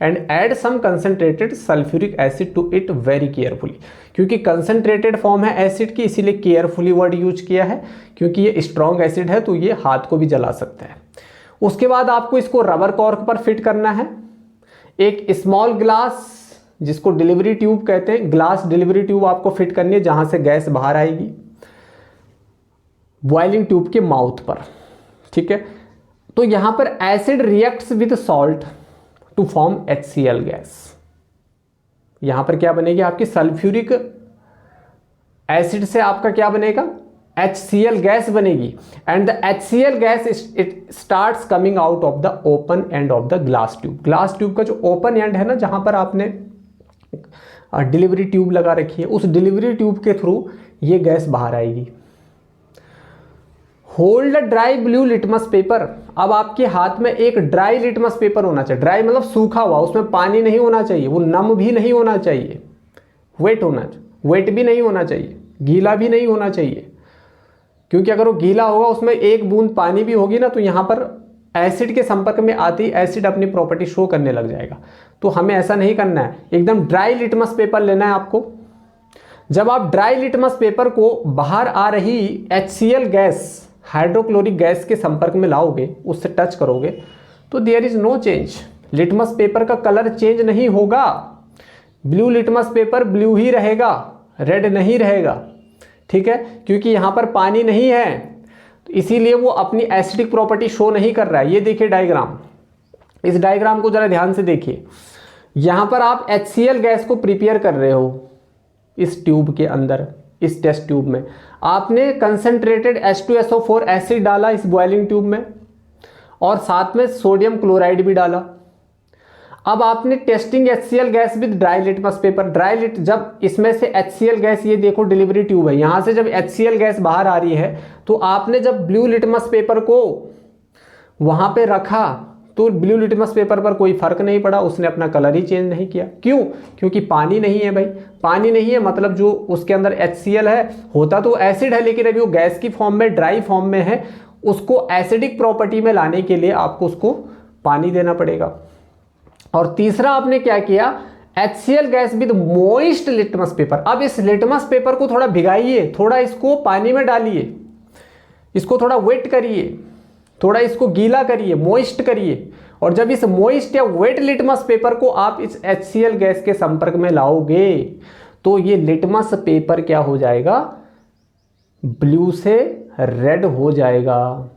and add some concentrated sulphuric acid to it very carefully. क्योंकि कंसनट्रेटेड फॉर्म है एसिड की, इसीलिए केयरफुली वर्ड यूज किया है, क्योंकि ये स्ट्रॉन्ग एसिड है तो ये हाथ को भी जला सकता है। उसके बाद आपको इसको रबर कॉर्क पर फिट करना है। एक स्मॉल ग्लास, जिसको डिलीवरी ट्यूब कहते हैं, ग्लास डिलीवरी ट्यूब आपको फिट करनी है जहां से गैस बाहर आएगी, बॉइलिंग ट्यूब के माउथ पर। ठीक है, तो यहां पर acid reacts with salt to form HCl gas. यहां पर क्या बनेगी आपकी सल्फ्यूरिक एसिड से आपका क्या बनेगा, HCl गैस बनेगी। And the HCl gas it starts coming out of the open end of the glass tube. Glass tube का जो ओपन एंड है ना, जहां पर आपने डिलीवरी ट्यूब लगा रखी है, उस डिलीवरी ट्यूब के थ्रू ये गैस बाहर आएगी। Hold dry blue litmus paper. अब आपके हाथ में एक ड्राई लिटमस पेपर होना चाहिए। ड्राई मतलब सूखा हुआ, उसमें पानी नहीं होना चाहिए, वो नम भी नहीं होना चाहिए, वेट होना चाहिए, वेट भी नहीं होना चाहिए, गीला भी नहीं होना चाहिए। क्योंकि अगर वो गीला होगा, उसमें एक बूंद पानी भी होगी ना, तो यहाँ पर एसिड के संपर्क में आती एसिड अपनी प्रॉपर्टी शो करने लग जाएगा। तो हमें ऐसा नहीं करना है, एकदम ड्राई लिटमस पेपर लेना है आपको। जब आप ड्राई लिटमस पेपर को बाहर आ रही HCl गैस, हाइड्रोक्लोरिक गैस के संपर्क में लाओगे, उससे टच करोगे, तो there is no change. Litmus paper का कलर चेंज नहीं होगा। ब्लू लिटमस पेपर ब्लू ही रहेगा, रेड नहीं रहेगा। ठीक है, क्योंकि यहां पर पानी नहीं है, तो इसीलिए वो अपनी एसिडिक प्रॉपर्टी शो नहीं कर रहा है। ये देखिए डायग्राम, इस डायग्राम को जरा ध्यान से देखिए। यहां पर आप HCl गैस को प्रिपेयर कर रहे हो इस ट्यूब के अंदर, इस टेस्ट ट्यूब में। आपने कंसंट्रेटेड H2SO4 एसिड डाला इस बॉइलिंग ट्यूब में, और साथ में सोडियम क्लोराइड भी डाला। अब आपने testing HCl gas with dry litmus paper. जब इसमें से HCl गैस, ये देखो डिलीवरी ट्यूब है, यहां से जब HCl गैस बाहर आ रही है, तो आपने जब ब्लू लिटमस पेपर को वहां पे रखा, तो ब्लू लिटमस पेपर पर कोई फर्क नहीं पड़ा, उसने अपना कलर ही चेंज नहीं किया। क्यों? क्योंकि पानी नहीं है भाई। पानी नहीं है मतलब जो उसके अंदर HCl है, होता तो एसिड है, लेकिन अभी वो गैस की फॉर्म में, ड्राई फॉर्म में है। उसको एसिडिक प्रॉपर्टी में लाने के लिए आपको उसको पानी देना पड़ेगा। और तीसरा आपने क्या किया, HCl gas with moist litmus paper. अब इस लिटमस पेपर को थोड़ा भिगाइए, थोड़ा इसको पानी में डालिए, इसको थोड़ा वेट करिए, थोड़ा इसको गीला करिए, मोइस्ट करिए। और जब इस मोइस्ट या वेट लिटमस पेपर को आप इस HCl गैस के संपर्क में लाओगे, तो ये लिटमस पेपर क्या हो जाएगा, ब्लू से रेड हो जाएगा।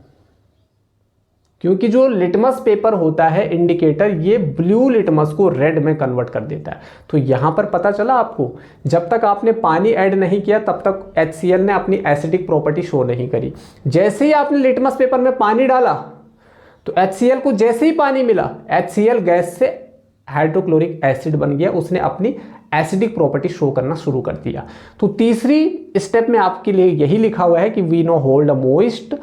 क्योंकि जो लिटमस पेपर होता है इंडिकेटर, ये ब्लू लिटमस को रेड में कन्वर्ट कर देता है। तो यहां पर पता चला आपको, जब तक आपने पानी ऐड नहीं किया तब तक HCl ने अपनी एसिडिक प्रॉपर्टी शो नहीं करी। जैसे ही आपने लिटमस पेपर में पानी डाला, तो HCl को जैसे ही पानी मिला, HCl गैस से हाइड्रोक्लोरिक एसिड बन गया, उसने अपनी एसिडिक प्रॉपर्टी शो करना शुरू कर दिया। तो तीसरी स्टेप में आपके लिए यही लिखा हुआ है कि we know hold a moist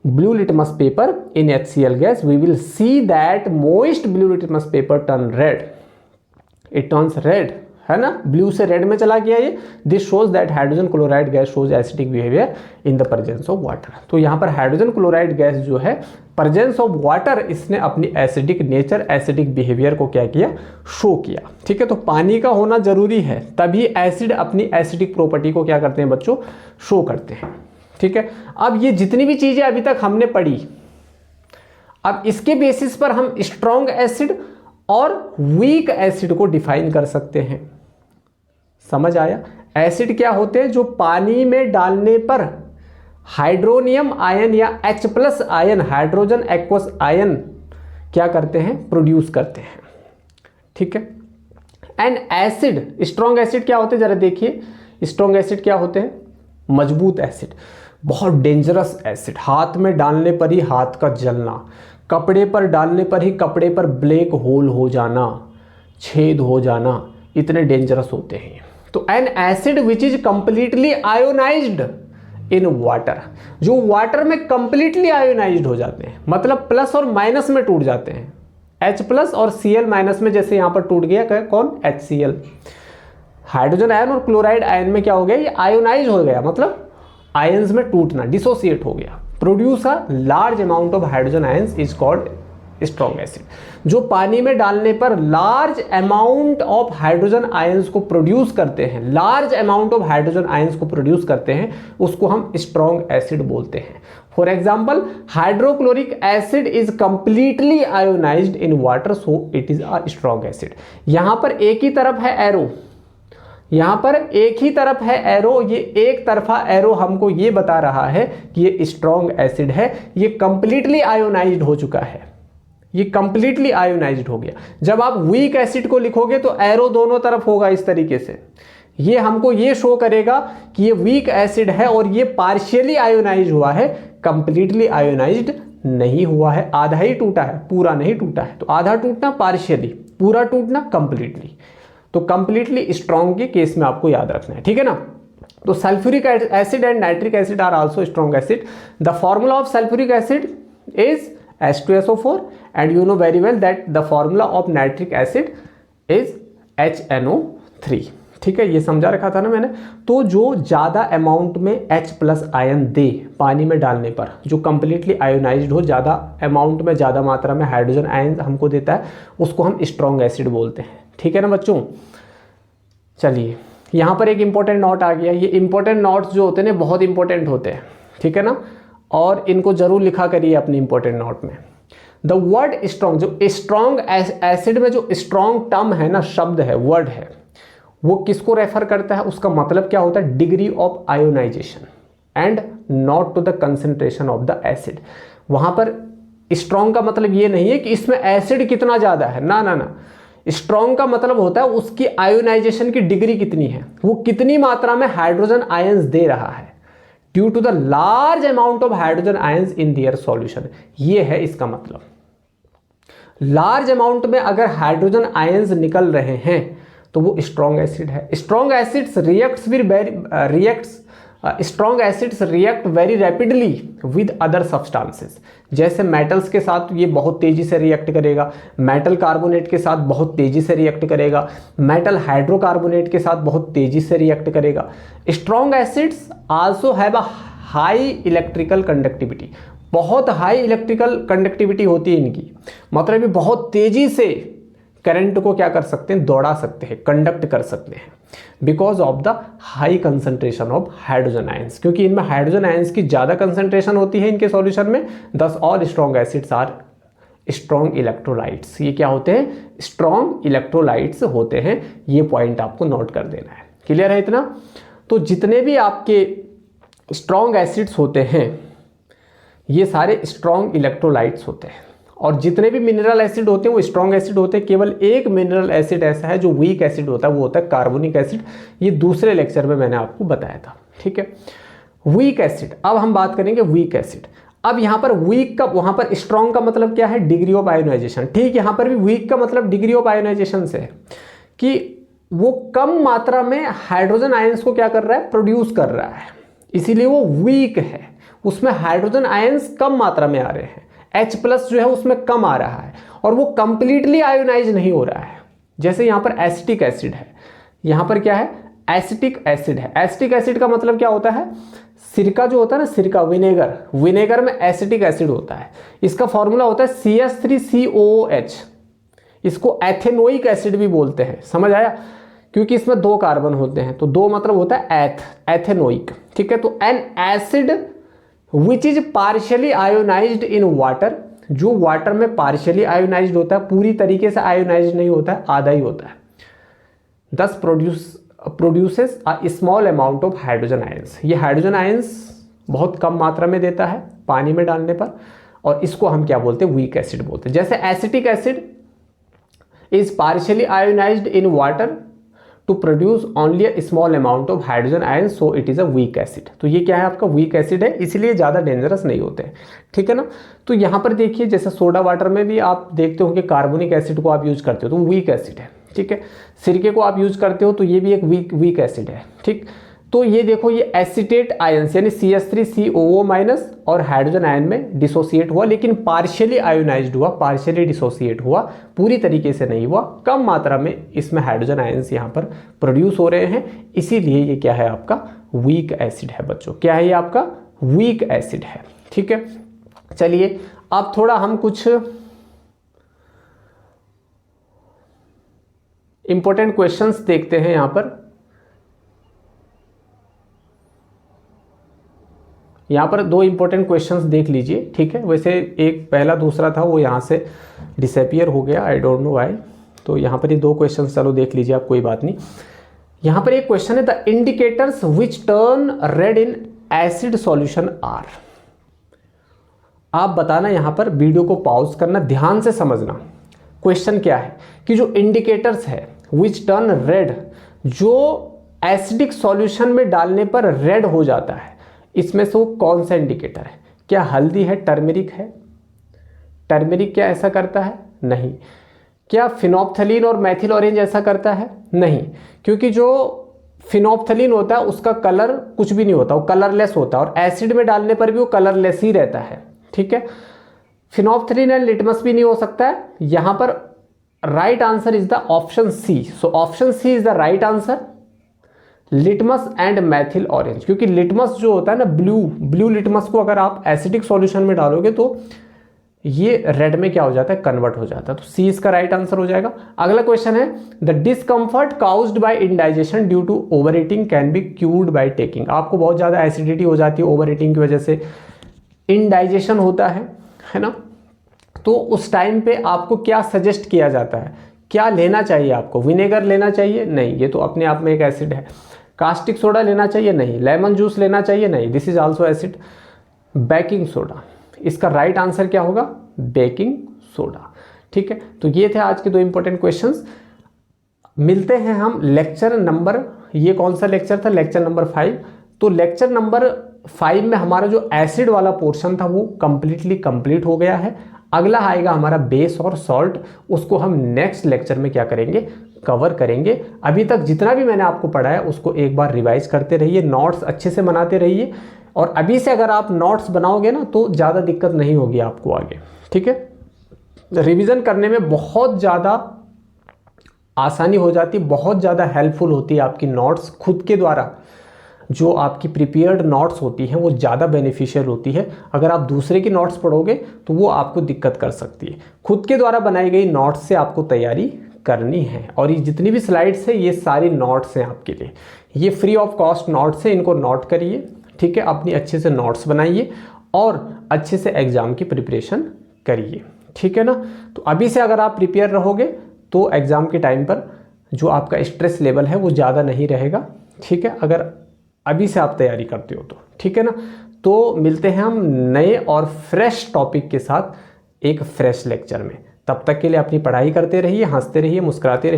blue litmus paper in HCl gas, we will see that moist blue litmus paper turn red. It turns red, है ना, ब्लू से रेड में चला गया ये। This shows that hydrogen chloride gas shows acidic behaviour in the presence of water. तो यहाँ पर हाइड्रोजन क्लोराइड गैस जो है, प्रेजेंस ऑफ वाटर, इसने अपनी एसिडिक नेचर, एसिडिक बिहेवियर को क्या किया, शो किया। ठीक है, तो पानी का होना जरूरी है, तभी एसिड अपनी एसिडिक प्रॉपर्टी को क्या करते हैं बच्चों, शो करते हैं। ठीक है, अब ये जितनी भी चीजें अभी तक हमने पढ़ी, अब इसके बेसिस पर हम स्ट्रॉन्ग एसिड और वीक एसिड को डिफाइन कर सकते हैं। समझ आया? एसिड क्या होते हैं, जो पानी में डालने पर हाइड्रोनियम आयन या H+ ion, hydrogen aqueous ion क्या करते हैं, प्रोड्यूस करते हैं। ठीक है, एंड एसिड, स्ट्रॉन्ग एसिड क्या होते हैं, जरा देखिए। स्ट्रॉन्ग एसिड क्या होते हैं, मजबूत एसिड, बहुत डेंजरस एसिड, हाथ में डालने पर ही हाथ का जलना, कपड़े पर डालने पर ही कपड़े पर ब्लैक होल हो जाना, छेद हो जाना, इतने डेंजरस होते हैं। तो an acid which is completely ionised in water, जो वाटर में कंप्लीटली आयोनाइज्ड हो जाते हैं, मतलब प्लस और माइनस में टूट जाते हैं, H+ और Cl- में, जैसे यहां पर टूट गया कौन, HCl। हाइड्रोजन आयन और क्लोराइड आयन में क्या हो गया, ये आयोनाइज हो गया, मतलब आयंस में टूटना, डिसोसिएट हो गया। Produce a large amount of hydrogen ions is called strong acid. जो पानी में डालने पर large amount of hydrogen ions को प्रोड्यूस करते हैं, large amount of hydrogen ions को प्रोड्यूस करते हैं, उसको हम स्ट्रॉन्ग एसिड बोलते हैं। For example, hydrochloric acid is completely ionised in water, so it is a strong acid. यहां पर एक ही तरफ है एरो, यहां पर एक ही तरफ है एरो, ये एक तरफा एरो हमको ये बता रहा है कि ये स्ट्रॉन्ग एसिड है, ये कंप्लीटली आयोनाइज्ड हो चुका है, ये कंप्लीटली आयोनाइज्ड हो गया। जब आप वीक एसिड को लिखोगे तो एरो दोनों तरफ होगा इस तरीके से, ये हमको ये शो करेगा कि ये वीक एसिड है और ये पार्शियली आयोनाइज्ड हुआ है, कंप्लीटली आयोनाइज्ड नहीं हुआ है, आधा ही टूटा है, पूरा नहीं टूटा है। तो आधा टूटना पार्शियली, पूरा टूटना कंप्लीटली। तो कंप्लीटली स्ट्रॉन्ग के केस में आपको याद रखना है, ठीक है ना। तो sulphuric acid and nitric acid are also strong acid. The formula of sulphuric acid is H2SO4 and you know very well that the formula of nitric acid is HNO3। ठीक है, ये समझा रखा था ना मैंने। तो जो ज़्यादा अमाउंट में H+ आयन दे पानी में डालने पर, जो कंप्लीटली आयोनाइज्ड हो, ज़्यादा अमाउंट में ज़्यादा मात्रा में हाइड्रोजन आयन हमको देता है, उसको हम स्ट्रॉन्ग एसिड बोलते हैं। ठीक है ना बच्चों। चलिए, यहाँ पर एक इंपॉर्टेंट नोट आ गया। ये इंपॉर्टेंट नोट्स जो होते हैं ना बहुत इंपॉर्टेंट होते हैं, ठीक है ना, और इनको जरूर लिखा करिए अपनी इंपॉर्टेंट नोट में। द वर्ड स्ट्रॉन्ग, जो स्ट्रॉन्ग एसिड में जो स्ट्रॉन्ग टर्म है ना, शब्द है, वर्ड है, वो किसको रेफर करता है, उसका मतलब क्या होता है, degree of ionisation and not to the concentration of the acid. वहां पर स्ट्रॉन्ग का मतलब ये नहीं है कि इसमें एसिड कितना ज्यादा है, ना ना ना। स्ट्रॉन्ग का मतलब होता है उसकी आयोनाइजेशन की डिग्री कितनी है, वो कितनी मात्रा में हाइड्रोजन आयंस दे रहा है, due to the large amount of hydrogen ions in their solution. ये है इसका मतलब। लार्ज अमाउंट में अगर हाइड्रोजन आयंस निकल रहे हैं तो वो स्ट्रॉन्ग एसिड है। Strong acids react very rapidly with other substances. जैसे मेटल्स के साथ ये बहुत तेजी से रिएक्ट करेगा, मेटल कार्बोनेट के साथ बहुत तेजी से रिएक्ट करेगा, मेटल हाइड्रोकार्बोनेट के साथ बहुत तेजी से रिएक्ट करेगा। Strong acids also have a high electrical conductivity. बहुत हाई इलेक्ट्रिकल कंडक्टिविटी होती है इनकी, मतलब ये बहुत तेजी से करंट को क्या कर सकते हैं, दौड़ा सकते हैं, कंडक्ट कर सकते हैं, because of the high concentration of hydrogen ions. क्योंकि इनमें हाइड्रोजन आयंस की ज़्यादा कंसंट्रेशन होती है इनके सॉल्यूशन में, thus all strong acids are strong electrolytes. ये क्या होते हैं, स्ट्रॉन्ग इलेक्ट्रोलाइट्स होते हैं। ये पॉइंट आपको नोट कर देना है। क्लियर है इतना। तो जितने भी आपके स्ट्रॉन्ग एसिड्स होते हैं ये सारे स्ट्रॉन्ग इलेक्ट्रोलाइट्स होते हैं, और जितने भी मिनरल एसिड होते हैं वो स्ट्रॉन्ग एसिड होते हैं। केवल एक मिनरल एसिड ऐसा है जो वीक एसिड होता है, वो होता है कार्बोनिक एसिड। ये दूसरे लेक्चर में मैंने आपको बताया था, ठीक है। वीक एसिड, अब हम बात करेंगे वीक एसिड। अब यहाँ पर वीक का, वहाँ पर स्ट्रॉन्ग का मतलब क्या है, डिग्री ऑफ आयोनाइजेशन। ठीक, यहाँ पर भी वीक का मतलब डिग्री ऑफ आयोनाइजेशन से है कि वो कम मात्रा में हाइड्रोजन आयंस को क्या कर रहा है, प्रोड्यूस कर रहा है, इसीलिए वो वीक है। उसमें हाइड्रोजन आयंस कम मात्रा में आ रहे हैं, H+ जो है उसमें कम आ रहा है, और वो कंप्लीटली आयोनाइज नहीं हो रहा है। जैसे यहाँ पर एसिटिक एसिड है, यहाँ पर क्या है, एसिटिक एसिड है। एसिटिक एसिड का मतलब क्या होता है, सिरका जो होता है ना, सिरका, विनेगर, विनेगर में एसिटिक एसिड होता है। इसका फॉर्मूला होता है CH3COOH। इसको एथेनोइक एसिड भी बोलते हैं, समझ आया, क्योंकि इसमें 2 कार्बन होते हैं, तो 2 मतलब होता है एथेनोइक, ठीक है। तो an acid which is partially ionised in water, जो वाटर में पार्शियली आयोनाइज्ड होता है, पूरी तरीके से आयोनाइज्ड नहीं होता है, आधा ही होता है, दस produces a small amount of hydrogen ions. ये हाइड्रोजन आयंस बहुत कम मात्रा में देता है पानी में डालने पर, और इसको हम क्या बोलते हैं, वीक एसिड बोलते हैं। जैसे acetic acid is partially ionised in water to produce only a small amount of hydrogen ion, so it is a weak acid. तो ये क्या है, आपका वीक एसिड है, इसलिए ज़्यादा डेंजरस नहीं होते हैं, ठीक है ना। तो यहाँ पर देखिए, जैसे सोडा वाटर में भी आप देखते हो कि कार्बोनिक एसिड को आप यूज करते हो तो वीक एसिड है, ठीक है। सिरके को आप यूज करते हो तो ये भी एक वीक एसिड है, ठीक। तो ये देखो, ये एसिटेट आयंस यानी CH3COO- और हाइड्रोजन आयन में डिसोसिएट हुआ, लेकिन पार्शियली आयोनाइज्ड हुआ, पार्शियली डिसोसिएट हुआ, पूरी तरीके से नहीं हुआ। कम मात्रा में इसमें हाइड्रोजन आयंस यहाँ पर प्रोड्यूस हो रहे हैं, इसीलिए ये क्या है, आपका वीक एसिड है बच्चों। क्या है ये, आपका वीक एसिड है, ठीक है। चलिए अब थोड़ा हम कुछ इंपॉर्टेंट क्वेश्चंस देखते हैं यहाँ पर। यहाँ पर 2 इंपॉर्टेंट क्वेश्चंस देख लीजिए, ठीक है। वैसे एक पहला दूसरा था वो यहाँ से डिसअपियर हो गया, आई डोंट नो व्हाई। तो यहाँ पर ये 2 क्वेश्चंस चलो देख लीजिए आप, कोई बात नहीं। यहाँ पर एक क्वेश्चन है, the indicators which turn red in acid solution are. आप बताना, यहाँ पर वीडियो को पॉज करना, ध्यान से समझना। क्वेश्चन क्या है कि जो इंडिकेटर्स है विच टर्न रेड, जो एसिडिक सॉल्यूशन में डालने पर रेड हो जाता है, इसमें से वो कौन सा इंडिकेटर है? क्या हल्दी है, टर्मेरिक है? टर्मेरिक क्या ऐसा करता है? नहीं। क्या फिनोप्थलीन और मैथिल ऑरेंज ऐसा करता है? नहीं, क्योंकि जो फिनोप्थलीन होता है उसका कलर कुछ भी नहीं होता, वो कलरलेस होता है, और एसिड में डालने पर भी वो कलरलेस ही रहता है, ठीक है। फिनोप्थलीन एंड लिटमस भी नहीं हो सकता है। यहां पर right answer is the option C. So option C is the right answer, litmus and methyl orange. क्योंकि लिटमस जो होता है ना, ब्लू लिटमस को अगर आप एसिडिक सॉल्यूशन में डालोगे तो ये रेड में क्या हो जाता है, कन्वर्ट हो जाता है। तो सी इसका राइट आंसर हो जाएगा। अगला क्वेश्चन है, the discomfort caused by indigestion due to over eating can be cured by taking. आपको बहुत ज़्यादा एसिडिटी हो जाती है ओवर ईटिंग की वजह से, इंडाइजेशन होता है ना, तो उस टाइम पे आपको क्या सजेस्ट किया जाता है, क्या लेना चाहिए आपको? विनेगर लेना चाहिए? नहीं, ये तो अपने आप में एक एसिड है। कास्टिक सोडा लेना चाहिए? नहीं। लेमन जूस लेना चाहिए? नहीं, this is also acid. Baking soda, इसका राइट आंसर क्या होगा? बेकिंग सोडा, ठीक है। तो ये थे आज के 2 इंपॉर्टेंट क्वेश्चंस। मिलते हैं हम लेक्चर नंबर, ये कौन सा लेक्चर था? Lecture number 5। तो लेक्चर नंबर 5 में हमारा जो एसिड वाला पोर्शन था वो कंप्लीटली कंप्लीट हो गया है। अगला आएगा हमारा बेस और सॉल्ट, उसको हम नेक्स्ट लेक्चर में क्या करेंगे, कवर करेंगे। अभी तक जितना भी मैंने आपको पढ़ाया उसको एक बार रिवाइज करते रहिए, नोट्स अच्छे से बनाते रहिए, और अभी से अगर आप नोट्स बनाओगे ना तो ज़्यादा दिक्कत नहीं होगी आपको आगे, ठीक है। रिवीजन करने में बहुत ज़्यादा आसानी हो जाती, बहुत ज़्यादा हेल्पफुल होती है आपकी नोट्स खुद के द्वारा। जो आपकी प्रिपेयर्ड नोट्स होती हैं वो ज़्यादा बेनिफिशियल होती है। अगर आप दूसरे की नोट्स पढ़ोगे तो वो आपको दिक्कत कर सकती है। खुद के द्वारा बनाई गई नोट्स से आपको तैयारी करनी है, और ये जितनी भी स्लाइड्स है ये सारी नोट्स हैं आपके लिए, ये फ्री ऑफ कॉस्ट नोट्स हैं, इनको नोट करिए, ठीक है। अपनी अच्छे से नोट्स बनाइए और अच्छे से एग्ज़ाम की प्रिपरेशन करिए, ठीक है ना। तो अभी से अगर आप प्रिपेयर रहोगे तो एग्ज़ाम के टाइम पर जो आपका स्ट्रेस लेवल है वो ज़्यादा नहीं रहेगा, ठीक है, अगर अभी से आप तैयारी करते हो तो, ठीक है ना। तो मिलते हैं हम नए और फ्रेश टॉपिक के साथ एक फ्रेश लेक्चर में। तब तक के लिए अपनी पढ़ाई करते रहिए, हंसते रहिए, मुस्कुराते रहिए।